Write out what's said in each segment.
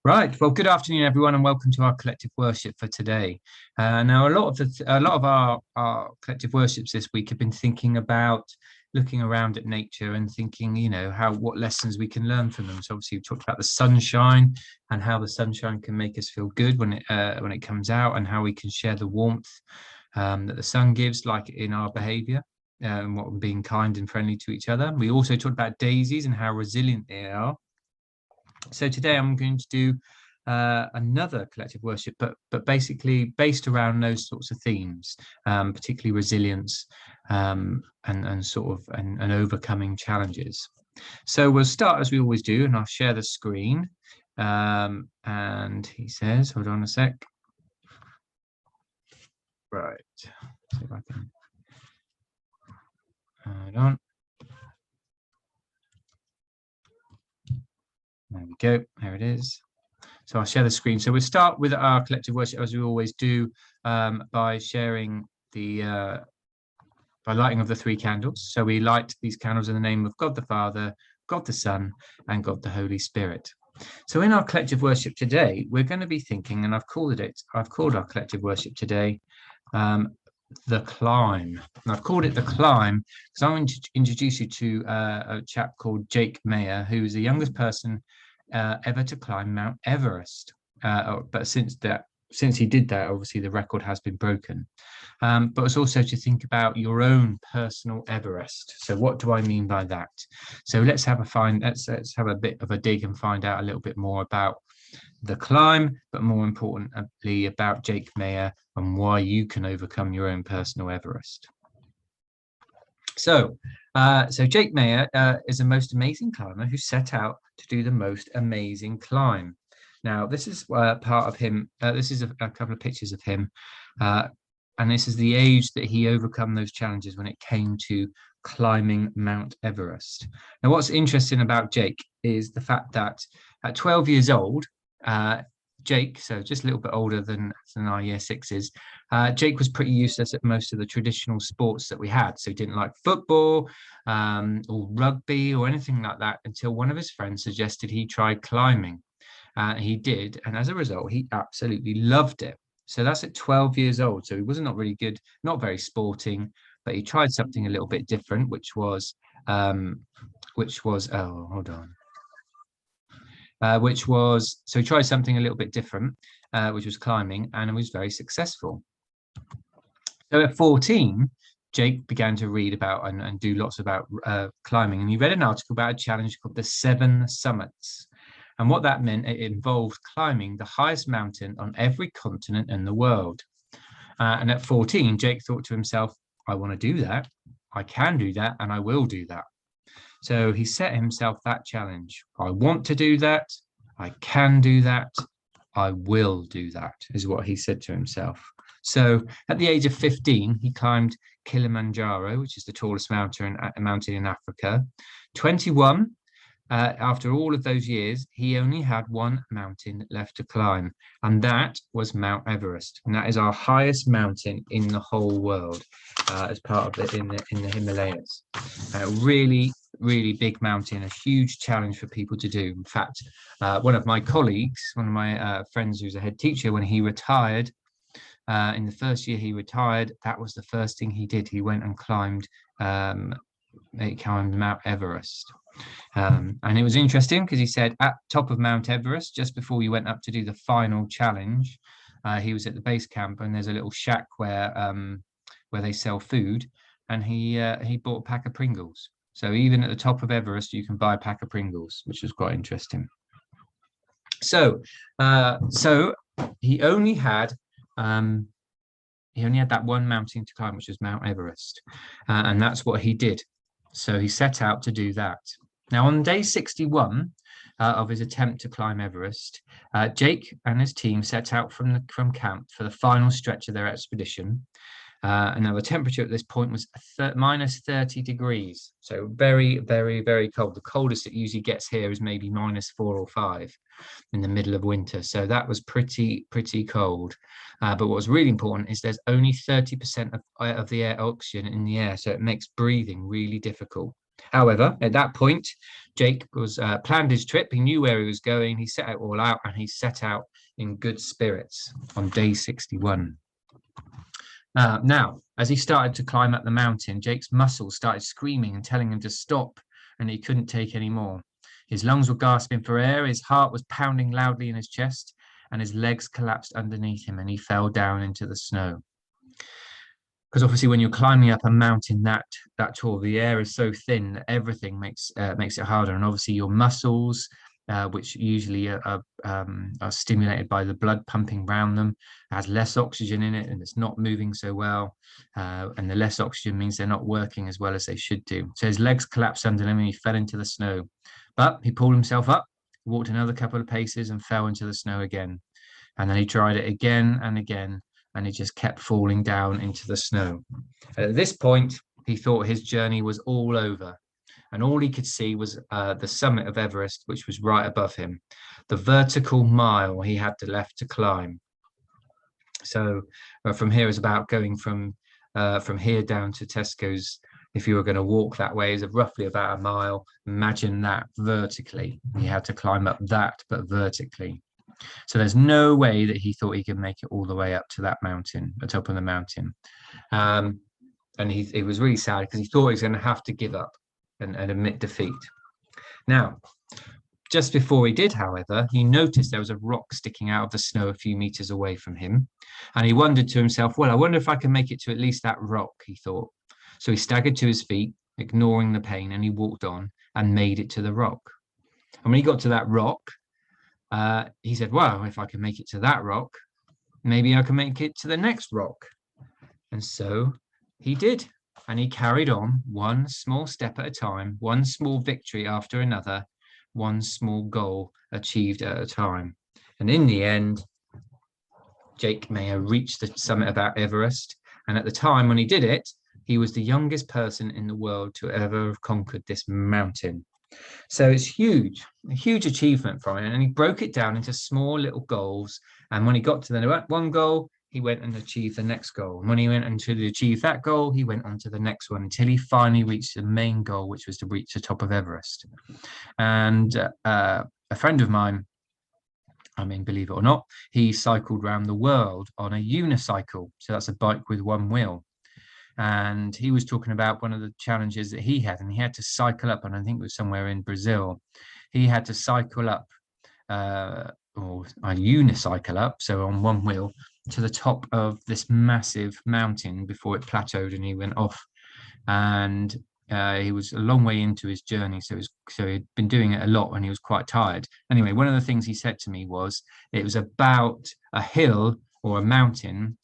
Right. Well, good afternoon, everyone, and welcome to our collective worship for today. Now, a lot of our collective worships this week have been thinking about looking around at nature and thinking, what lessons we can learn from them. So, obviously, we talked about the sunshine and how the sunshine can make us feel good when it comes out, and how we can share the warmth that the sun gives, like in our behaviour. And what being kind and friendly to each other. We also talked about daisies and how resilient they are. So today I'm going to do another collective worship, but basically based around those sorts of themes, particularly resilience and overcoming challenges. So we'll start as we always do, and I'll share the screen. And he says, hold on a sec. Right. See if I can. Hold on. There we go. There it is. So I'll share the screen. So we'll start with our collective worship as we always do, by sharing by lighting of the three candles. So we light these candles in the name of God the Father, God the Son, and God the Holy Spirit. So in our collective worship today, we're going to be thinking, and I've called our collective worship today, the climb. And I've called it the climb because I want to introduce you to a chap called Jake Mayer, who is the youngest person ever to climb Mount Everest. But since he did that, obviously the record has been broken. But it's also to think about your own personal Everest. So what do I mean by that? So let's have a bit of a dig and find out a little bit more about the climb, but more importantly about Jake Mayer and why you can overcome your own personal Everest. So Jake Mayer is a most amazing climber who set out to do the most amazing climb. Now, this is part of him. This is a couple of pictures of him. And this is the age that he overcome those challenges when it came to climbing Mount Everest. Now, what's interesting about Jake is the fact that at 12 years old, Jake, so just a little bit older than our year sixes, Jake was pretty useless at most of the traditional sports that we had. So he didn't like football or rugby or anything like that until one of his friends suggested he try climbing. He did, and as a result, he absolutely loved it. So that's at 12 years old. So he was not really good, not very sporting, but he tried something a little bit different, which was oh, hold on. So he tried something a little bit different, which was climbing, and it was very successful. So at 14, Jake began to read about and do lots about climbing, and he read an article about a challenge called the Seven Summits. And what that meant, it involved climbing the highest mountain on every continent in the world. And at 14, Jake thought to himself, I want to do that, I can do that, and I will do that. So he set himself that challenge. I want to do that, I can do that, I will do that, is what he said to himself. So at the age of 15, he climbed Kilimanjaro, which is the tallest mountain in Africa. 21, after all of those years, he only had one mountain left to climb, and that was Mount Everest. And that is our highest mountain in the whole world, as part of it in the Himalayas. Really big mountain, a huge challenge for people to do. In fact, one of my friends who's a head teacher, when he retired, in the first year he retired, that was the first thing he did. He went and climbed Mount Everest. And it was interesting because he said at top of Mount Everest, just before he went up to do the final challenge, he was at the base camp, and there's a little shack where they sell food, and he bought a pack of Pringles. So even at the top of Everest, you can buy a pack of Pringles, which was quite interesting. So he only had that one mountain to climb, which was Mount Everest, and that's what he did. So he set out to do that. Now, on day 61 of his attempt to climb Everest, Jake and his team set out from camp for the final stretch of their expedition. And now the temperature at this point was minus 30 degrees. So very, very, very cold. The coldest it usually gets here is maybe minus 4 or 5 in the middle of winter. So that was pretty cold. But what was really important is there's only 30% of the air oxygen in the air. So it makes breathing really difficult. However, at that point, Jake was planned his trip. He knew where he was going. He set it all out, and he set out in good spirits on day 61. Now, as he started to climb up the mountain, Jake's muscles started screaming and telling him to stop, and he couldn't take any more. His lungs were gasping for air, his heart was pounding loudly in his chest, and his legs collapsed underneath him, and he fell down into the snow. Because obviously, when you're climbing up a mountain that tall, the air is so thin that everything makes it harder, and obviously your muscles, which usually are stimulated by the blood pumping around them, has less oxygen in it, and it's not moving so well. And the less oxygen means they're not working as well as they should do. So his legs collapsed under him, and he fell into the snow. But he pulled himself up, walked another couple of paces, and fell into the snow again. And then he tried it again and again, and he just kept falling down into the snow. At this point, he thought his journey was all over, and all he could see was the summit of Everest, which was right above him, the vertical mile he had left to climb. So from here is about going from here down to Tesco's. If you were going to walk that way, is roughly about a mile. Imagine that vertically. He had to climb up that, but vertically. So there's no way that he thought he could make it all the way up to that mountain, the top of the mountain. And he was really sad because he thought he was going to have to give up and admit defeat. Now, just before he did, however, he noticed there was a rock sticking out of the snow a few meters away from him. And he wondered to himself, well, I wonder if I can make it to at least that rock, he thought. So he staggered to his feet, ignoring the pain, and he walked on and made it to the rock. And when he got to that rock, he said, well, if I can make it to that rock, maybe I can make it to the next rock. And so he did. And he carried on one small step at a time, one small victory after another, one small goal achieved at a time. And in the end, Jake Mayer reached the summit of Everest. And at the time when he did it, he was the youngest person in the world to ever have conquered this mountain. So it's huge, a huge achievement for him. And he broke it down into small little goals. And when he got to the one goal, he went and achieved the next goal. And when he went and to achieve that goal, he went on to the next one until he finally reached the main goal, which was to reach the top of Everest. And a friend of mine, I mean, believe it or not, he cycled around the world on a unicycle. So that's a bike with one wheel. And he was talking about one of the challenges that he had, and he had to cycle up, and I think it was somewhere in Brazil. He had to cycle up, or a unicycle up, so on one wheel, to the top of this massive mountain before it plateaued and he went off. And he was a long way into his journey, so he'd been doing it a lot and he was quite tired. Anyway, one of the things he said to me was it was about a hill or a mountain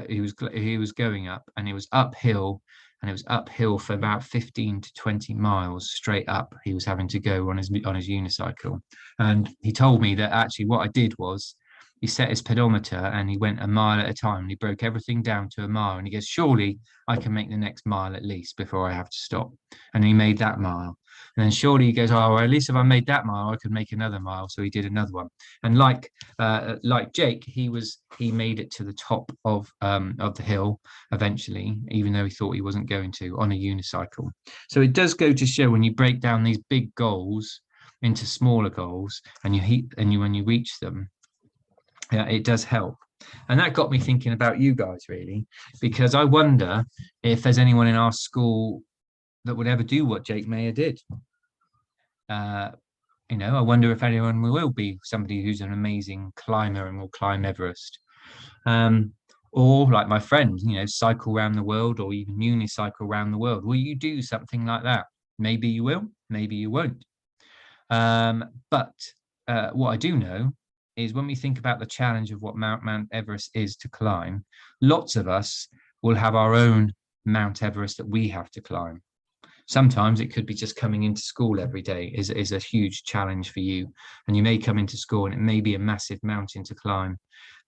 he was going up, and it was uphill, and it was uphill for about 15 to 20 miles straight up. He was having to go on his unicycle. And he told me that actually what I did was he set his pedometer and he went a mile at a time, and he broke everything down to a mile, and he goes, surely I can make the next mile at least before I have to stop. And he made that mile. And then surely he goes, oh, well, at least if I made that mile, I could make another mile. So he did another one. And like Jake, he made it to the top of the hill eventually, even though he thought he wasn't going to, on a unicycle. So it does go to show when you break down these big goals into smaller goals, and when you reach them, it does help. And that got me thinking about you guys, really, because I wonder if there's anyone in our school that would ever do what Jake Mayer did. I wonder if anyone will be somebody who's an amazing climber and will climb Everest. Or like my friend, cycle around the world, or even unicycle around the world. Will you do something like that? Maybe you will, maybe you won't. But what I do know is when we think about the challenge of what Mount Everest is to climb, lots of us will have our own Mount Everest that we have to climb. Sometimes it could be just coming into school every day is a huge challenge for you, and you may come into school and it may be a massive mountain to climb,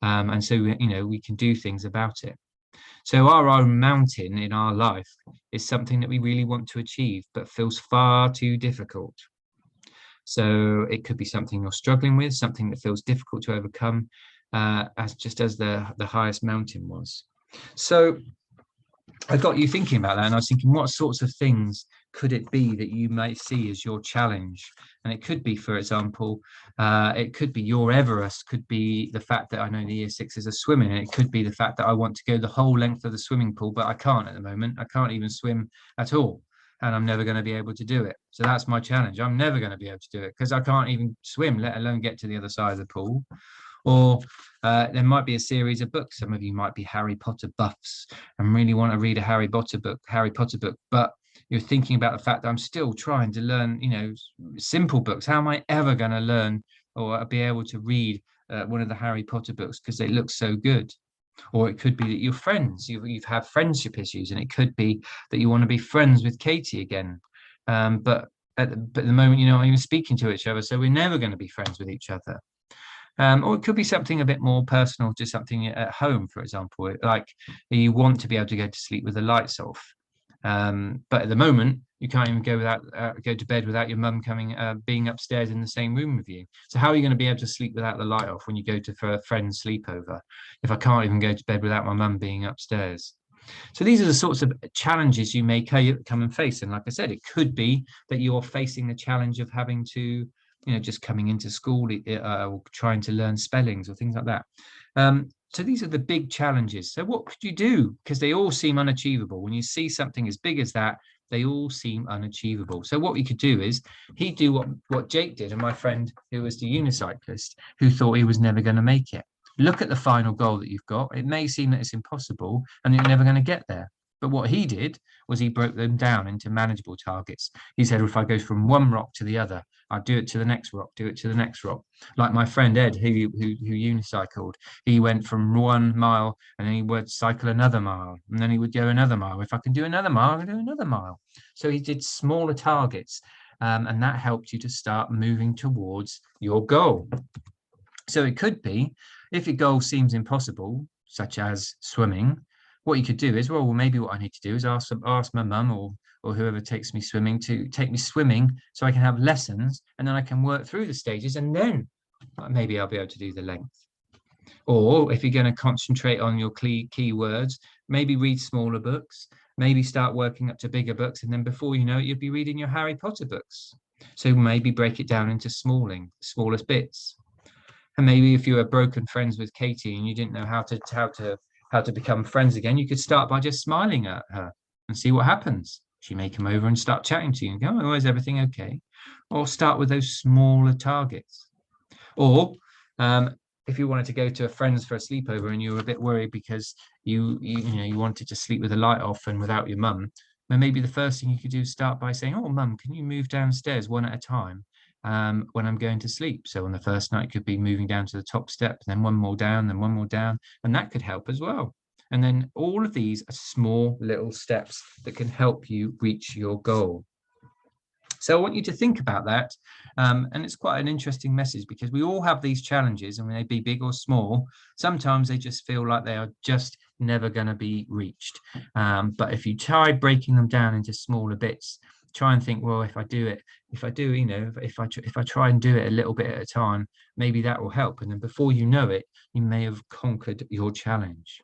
and so we can do things about it. So our own mountain in our life is something that we really want to achieve but feels far too difficult. So it could be something you're struggling with, something that feels difficult to overcome, as the highest mountain was. So I got you thinking about that, and I was thinking, what sorts of things could it be that you might see as your challenge? And it could be, for example, it could be your Everest, could be the fact that I know the year sixes are swimming, and it could be the fact that I want to go the whole length of the swimming pool, but I can't at the moment. I can't even swim at all, and I'm never going to be able to do it. So that's my challenge. I'm never going to be able to do it because I can't even swim, let alone get to the other side of the pool. Or there might be a series of books. Some of you might be Harry Potter buffs and really want to read a Harry Potter book, but you're thinking about the fact that I'm still trying to learn, simple books. How am I ever going to learn or be able to read one of the Harry Potter books because they look so good? Or it could be that you're friends, you've had friendship issues, and it could be that you want to be friends with Katie again. But at the moment, you're not even speaking to each other, so we're never going to be friends with each other. Or it could be something a bit more personal, just something at home, for example, like you want to be able to go to sleep with the lights off. But at the moment, you can't even go to bed without your mum being upstairs in the same room with you. So how are you going to be able to sleep without the light off when you go for a friend's sleepover? If I can't even go to bed without my mum being upstairs. So these are the sorts of challenges you may come and face. And like I said, it could be that you're facing the challenge of having to, just coming into school or trying to learn spellings or things like that. So these are the big challenges. So what could you do? Because they all seem unachievable. When you see something as big as that, they all seem unachievable. So what we could do is he'd do what Jake did, and my friend who was the unicyclist who thought he was never going to make it. Look at the final goal that you've got. It may seem that it's impossible and you're never going to get there. But what he did was he broke them down into manageable targets. He said, if I go from one rock to the other, I'll do it to the next rock, do it to the next rock. Like my friend Ed, who unicycled, he went from 1 mile and then he would cycle another mile and then he would go another mile. If I can do another mile, I'll do another mile. So he did smaller targets, and that helped you to start moving towards your goal. So it could be, if your goal seems impossible, such as swimming, what you could do is, well, maybe what I need to do is ask my mum or whoever takes me swimming to take me swimming so I can have lessons, and then I can work through the stages, and then maybe I'll be able to do the length. Or if you're going to concentrate on your key words, maybe read smaller books, maybe start working up to bigger books, and then before you know it, you'll be reading your Harry Potter books. So maybe break it down into smallest bits. And maybe if you were broken friends with Katie and you didn't know how to become friends again, you could start by just smiling at her and see what happens. She may come over and start chatting to you and go, oh, is everything okay? Or start with those smaller targets. Or if you wanted to go to a friend's for a sleepover and you were a bit worried because you wanted to sleep with the light off and without your mum, then maybe the first thing you could do is start by saying, oh, mum, can you move downstairs one at a time when I'm going to sleep? So on the first night, it could be moving down to the top step, then one more down, and that could help as well. And then all of these are small little steps that can help you reach your goal. So I want you to think about that. And it's quite an interesting message because we all have these challenges, and when they be big or small, sometimes they just feel like they are just never going to be reached. But if you try breaking them down into smaller bits, try and think, well, if I try and do it a little bit at a time, maybe that will help. And then before you know it, you may have conquered your challenge.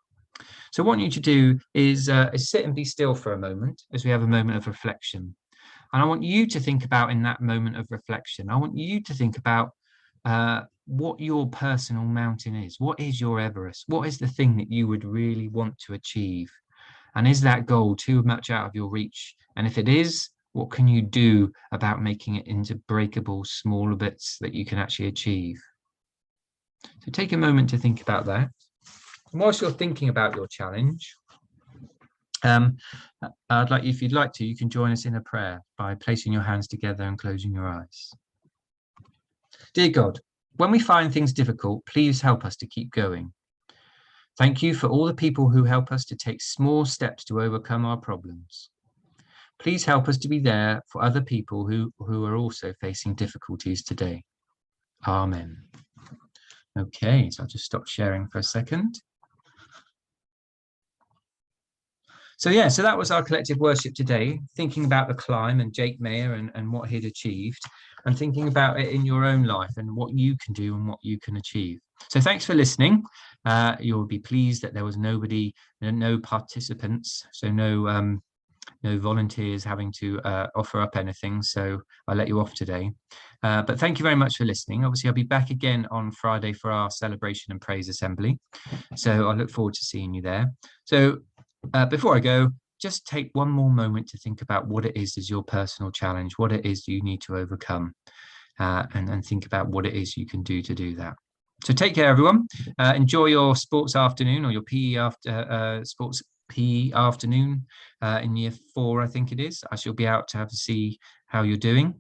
So what I want you to do is sit and be still for a moment as we have a moment of reflection. And I want you to think about, in that moment of reflection, I want you to think about what your personal mountain is. What is your Everest? What is the thing that you would really want to achieve? And is that goal too much out of your reach? And if it is, what can you do about making it into breakable, smaller bits that you can actually achieve? So take a moment to think about that. And whilst you're thinking about your challenge, I'd like you, if you'd like to, you can join us in a prayer by placing your hands together and closing your eyes. Dear God, when we find things difficult, please help us to keep going. Thank you for all the people who help us to take small steps to overcome our problems. Please help us to be there for other people who are also facing difficulties today. Amen. Okay, so I'll just stop sharing for a second. So that was our collective worship today, thinking about the climb and Jake Mayer and what he'd achieved, and thinking about it in your own life and what you can do and what you can achieve. So thanks for listening. You'll be pleased that there was no participants, so no no volunteers having to offer up anything, so I'll let you off today. But thank you very much for listening. Obviously, I'll be back again on Friday for our celebration and praise assembly, so I look forward to seeing you there. So before I go, just take one more moment to think about what it is your personal challenge, what it is you need to overcome, and think about what it is you can do to do that. So take care, everyone. Enjoy your sports afternoon, or your PE sports PE afternoon in year 4, I think it is. I shall be out to have to see how you're doing.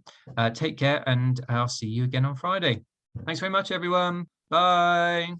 Take care, and I'll see you again on Friday. Thanks very much, everyone. Bye.